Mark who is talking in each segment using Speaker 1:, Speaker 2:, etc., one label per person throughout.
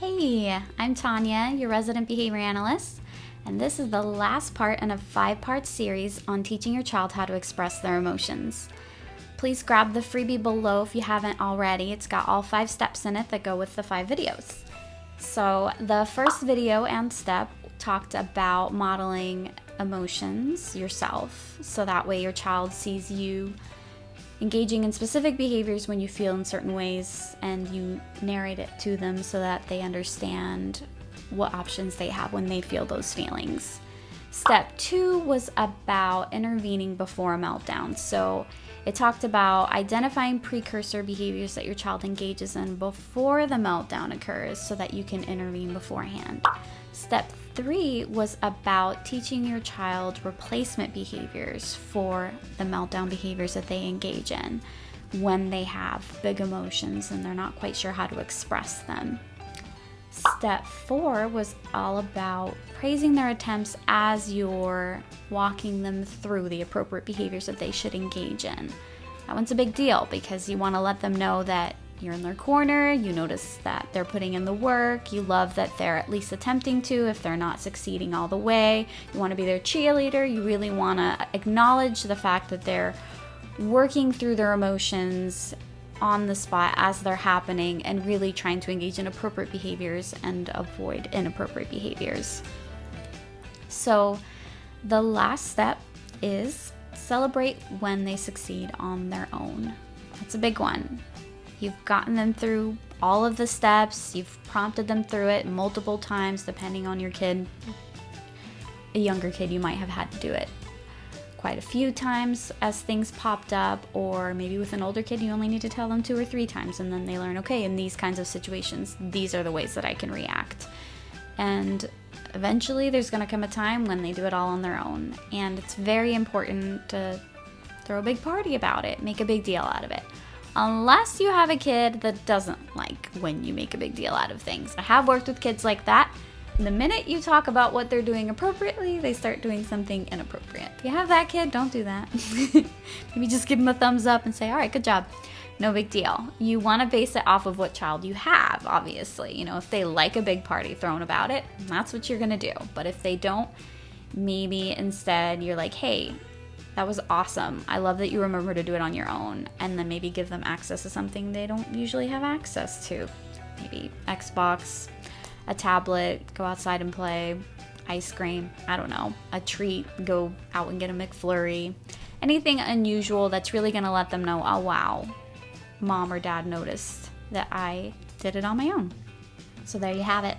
Speaker 1: Hey, I'm Tanya, your resident behavior analyst, and this is the last part in a 5-part series on teaching your child how to express their emotions. Please grab the freebie below if you haven't already. It's got all 5 steps in it that go with the 5 videos. So the first video and step talked about modeling emotions yourself, so that way your child sees you engaging in specific behaviors when you feel in certain ways, and you narrate it to them so that they understand what options they have when they feel those feelings. Step 2 was about intervening before a meltdown. So it talked about identifying precursor behaviors that your child engages in before the meltdown occurs so that you can intervene beforehand. Step 3 was about teaching your child replacement behaviors for the meltdown behaviors that they engage in when they have big emotions and they're not quite sure how to express them. Step 4 was all about praising their attempts as you're walking them through the appropriate behaviors that they should engage in. That one's a big deal because you want to let them know that you're in their corner, you notice that they're putting in the work, you love that they're at least attempting to if they're not succeeding all the way. You want to be their cheerleader, you really want to acknowledge the fact that they're working through their emotions on the spot as they're happening and really trying to engage in appropriate behaviors and avoid inappropriate behaviors. So the last step is celebrate when they succeed on their own. That's a big one. You've gotten them through all of the steps, you've prompted them through it multiple times depending on your kid. A younger kid, you might have had to do it quite a few times as things popped up, or maybe with an older kid you only need to tell them 2 or 3 times and then they learn, okay, in these kinds of situations, these are the ways that I can react. And eventually there's going to come a time when they do it all on their own, and it's very important to throw a big party about it, make a big deal out of it. Unless you have a kid that doesn't like when you make a big deal out of things. I have worked with kids like that. The minute you talk about what they're doing appropriately, they start doing something inappropriate. If you have that kid, don't do that. Maybe just give them a thumbs up and say, all right, good job. No big deal. You want to base it off of what child you have, obviously. You know, if they like a big party thrown about it, that's what you're going to do. But if they don't, maybe instead you're like, hey, that was awesome. I love that you remember to do it on your own. And then maybe give them access to something they don't usually have access to. Maybe Xbox, a tablet, go outside and play, ice cream, I don't know, a treat, go out and get a McFlurry. Anything unusual that's really going to let them know, oh wow, mom or dad noticed that I did it on my own. So there you have it.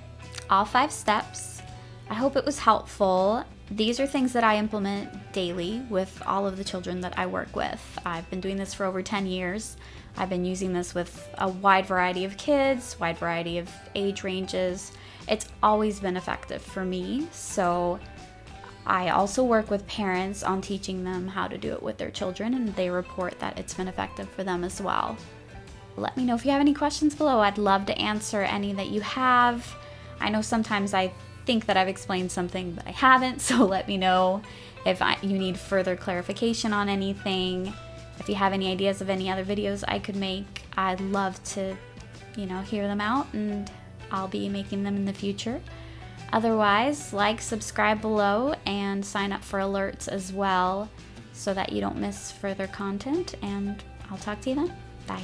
Speaker 1: All 5 steps. I hope it was helpful. These are things that I implement daily with all of the children that I work with. I've been doing this for over 10 years. I've been using this with a wide variety of kids, wide variety of age ranges. It's always been effective for me. So I also work with parents on teaching them how to do it with their children, and they report that it's been effective for them as well. Let me know if you have any questions below. I'd love to answer any that you have. I know sometimes I think that I've explained something but I haven't, so let me know if you need further clarification on anything. If you have any ideas of any other videos I could make, I'd love to, hear them out, and I'll be making them in the future. Otherwise, like, subscribe below, and sign up for alerts as well so that you don't miss further content, and I'll talk to you then. Bye.